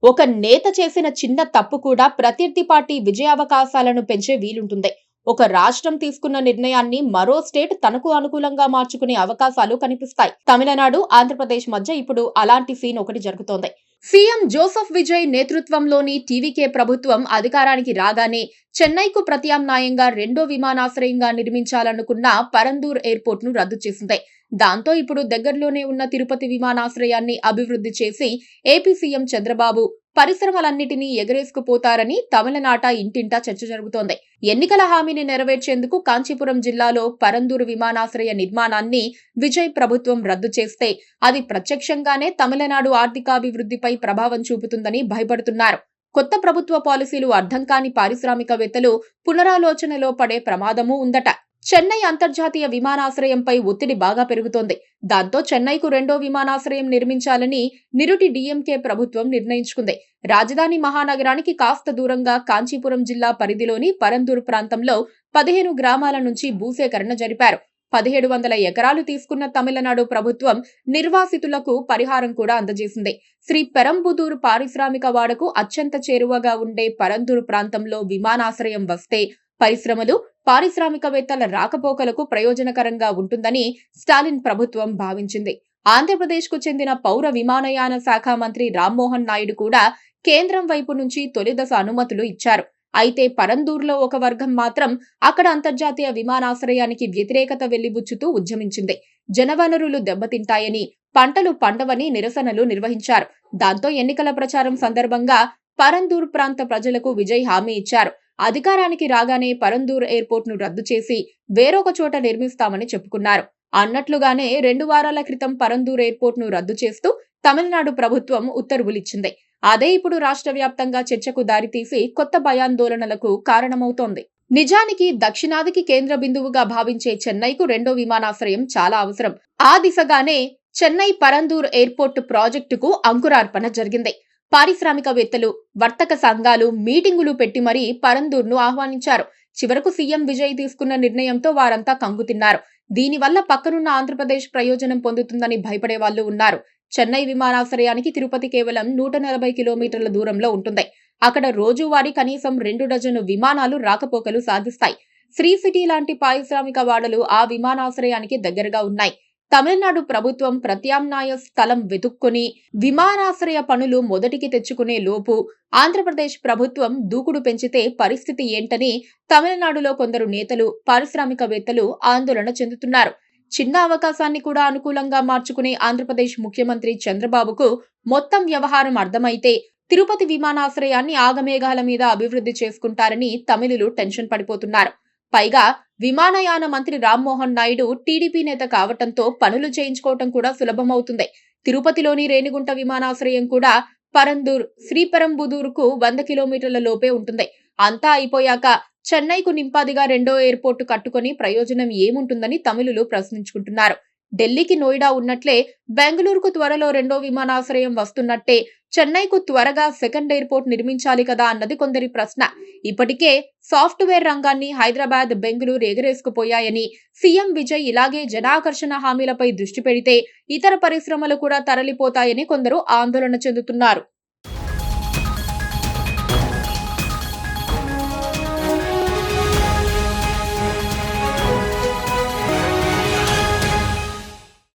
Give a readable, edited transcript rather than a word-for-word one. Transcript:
ఒక నేత చేసిన చిన్న తప్పు కూడా ప్రత్యర్థి పార్టీ విజయావకాశాలను పెంచే వీలుంటుంది. ఒక రాష్ట్రం తీసుకున్న నిర్ణయాన్ని మరో స్టేట్ తనకు అనుకూలంగా మార్చుకునే అవకాశాలు కనిపిస్తాయి. తమిళనాడు, ఆంధ్రప్రదేశ్ మధ్య ఇప్పుడు అలాంటి సీన్ ఒకటి జరుగుతోంది. సీఎం జోసెఫ్ విజయ్ నేతృత్వంలోని టీవీకే ప్రభుత్వం అధికారానికి రాగానే చెన్నైకు ప్రత్యామ్నాయంగా రెండో విమానాశ్రయంగా నిర్మించాలనుకున్న పరందూర్ ఎయిర్పోర్ట్ ను రద్దు చేసింది. దాంతో ఇప్పుడు దగ్గరలోనే ఉన్న తిరుపతి విమానాశ్రయాన్ని అభివృద్ధి చేసి ఏపీ సీఎం చంద్రబాబు పరిశ్రమలన్నిటినీ ఎగరేసుకుపోతారని తమిళనాట ఇంటింటా చర్చ జరుగుతోంది. ఎన్నికల హామీని నెరవేర్చేందుకు కాంచీపురం జిల్లాలో పరందూరు విమానాశ్రయ నిర్మాణాన్ని విజయ్ ప్రభుత్వం రద్దు చేస్తే అది ప్రత్యక్షంగానే తమిళనాడు ఆర్థికాభివృద్ధిపై ప్రభావం చూపుతుందని భయపడుతున్నారు. కొత్త ప్రభుత్వ పాలసీలు అర్థం కాని పారిశ్రామికవేత్తలు పునరాలోచనలో పడే ప్రమాదమూ ఉందట. చెన్నై అంతర్జాతీయ విమానాశ్రయంపై ఒత్తిడి బాగా పెరుగుతోంది. దాంతో చెన్నైకు రెండో విమానాశ్రయం నిర్మించాలని నిరుటి డీఎంకే ప్రభుత్వం నిర్ణయించుకుంది. రాజధాని మహానగరానికి కాస్త దూరంగా కాంచీపురం జిల్లా పరిధిలోని పరందూర్ ప్రాంతంలో 15 గ్రామాల నుంచి భూసేకరణ జరిపారు. 1700 ఎకరాలు తీసుకున్న తమిళనాడు ప్రభుత్వం నిర్వాసితులకు పరిహారం కూడా అందజేసింది. శ్రీ పెరంబుదూర్ పారిశ్రామిక వాడకు అత్యంత చేరువగా ఉండే పరందూర్ ప్రాంతంలో విమానాశ్రయం వస్తే పరిశ్రమలు, పారిశ్రామికవేత్తల రాకపోకలకు ప్రయోజనకరంగా ఉంటుందని స్టాలిన్ ప్రభుత్వం భావించింది. ఆంధ్రప్రదేశ్కు చెందిన పౌర విమానయాన శాఖ మంత్రి రామ్మోహన్ నాయుడు కూడా కేంద్రం వైపు నుంచి తొలిదశ అనుమతులు ఇచ్చారు. అయితే పరందూర్లో ఒక వర్గం మాత్రం అక్కడ అంతర్జాతీయ విమానాశ్రయానికి వ్యతిరేకత వెళ్లిబుచ్చుతూ ఉద్యమించింది. జనవనరులు దెబ్బతింటాయని, పంటలు పండవని నిరసనలు నిర్వహించారు. దాంతో ఎన్నికల ప్రచారం సందర్భంగా పరందూర్ ప్రాంత ప్రజలకు విజయ్ హామీ ఇచ్చారు. అధికారానికి రాగానే పరందూర్ ఎయిర్పోర్ట్ ను రద్దు చేసి వేరొక చోట నిర్మిస్తామని చెప్పుకున్నారు. అన్నట్లుగానే 2 వారాల క్రితం పరందూర్ ఎయిర్పోర్ట్ ను రద్దు చేస్తూ తమిళనాడు ప్రభుత్వం ఉత్తర్వులిచ్చింది. అదే ఇప్పుడు రాష్ట్ర వ్యాప్తంగా చర్చకు దారితీసి కొత్త భయాందోళనలకు కారణమవుతోంది. నిజానికి దక్షిణాదికి కేంద్ర బిందువుగా భావించే చెన్నైకు రెండో విమానాశ్రయం చాలా అవసరం. ఆ దిశగానే చెన్నై పరందూర్ ఎయిర్పోర్ట్ ప్రాజెక్టుకు అంకురార్పణ జరిగింది. పారిశ్రామికవేత్తలు, వర్తక సంఘాలు మీటింగులు పెట్టి మరీ పరందూర్ను ఆహ్వానించారు. చివరకు సీఎం విజయ్ తీసుకున్న నిర్ణయంతో వారంతా కంగుతిన్నారు. దీనివల్ల పక్కనున్న ఆంధ్రప్రదేశ్ ప్రయోజనం పొందుతుందని భయపడే వాళ్లు ఉన్నారు. చెన్నై విమానాశ్రయానికి తిరుపతి కేవలం 140 కిలోమీటర్ల దూరంలో ఉంటుంది. అక్కడ రోజువారీ కనీసం 2 డజను విమానాలు రాకపోకలు సాగిస్తాయి. శ్రీ సిటీ లాంటి పారిశ్రామిక వాడలు ఆ విమానాశ్రయానికి దగ్గరగా ఉన్నాయి. తమిళనాడు ప్రభుత్వం ప్రత్యామ్నాయ స్థలం వెతుక్కుని విమానాశ్రయ పనులు మొదటికి తెచ్చుకునే లోపు ఆంధ్రప్రదేశ్ ప్రభుత్వం దూకుడు పెంచితే పరిస్థితి ఏంటని తమిళనాడులో కొందరు నేతలు, పారిశ్రామికవేత్తలు ఆందోళన చెందుతున్నారు. చిన్న అవకాశాన్ని కూడా అనుకూలంగా మార్చుకునే ఆంధ్రప్రదేశ్ ముఖ్యమంత్రి చంద్రబాబుకు మొత్తం వ్యవహారం అర్థమైతే తిరుపతి విమానాశ్రయాన్ని ఆగమేఘాల మీద అభివృద్ధి చేసుకుంటారని తమిళులు టెన్షన్ పడిపోతున్నారు. పైగా విమానయాన మంత్రి రామ్మోహన్ నాయుడు టీడీపీ నేత కావటంతో పనులు చేయించుకోవటం కూడా సులభమవుతుంది. తిరుపతిలోని రేణిగుంట విమానాశ్రయం కూడా పరందూర్, శ్రీపెరంబుదూర్కు 100 కిలోమీటర్ల లోపే ఉంటుంది. అంతా అయిపోయాక చెన్నైకు నింపాదిగా రెండో ఎయిర్పోర్టు కట్టుకుని ప్రయోజనం ఏముంటుందని తమిళులు ప్రశ్నించుకుంటున్నారు. ఢిల్లీకి నోయిడా ఉన్నట్లే బెంగళూరుకు త్వరలో రెండో విమానాశ్రయం వస్తున్నట్టే చెన్నైకు త్వరగా సెకండ్ ఎయిర్పోర్ట్ నిర్మించాలి కదా అన్నది కొందరి ప్రశ్న. ఇప్పటికే సాఫ్ట్వేర్ రంగాన్ని హైదరాబాద్, బెంగళూరు ఎగరేసుకుపోయాయని, సీఎం విజయ్ ఇలాగే జనాకర్షణ హామీలపై దృష్టి పెడితే ఇతర పరిశ్రమలు కూడా తరలిపోతాయని కొందరు ఆందోళన చెందుతున్నారు.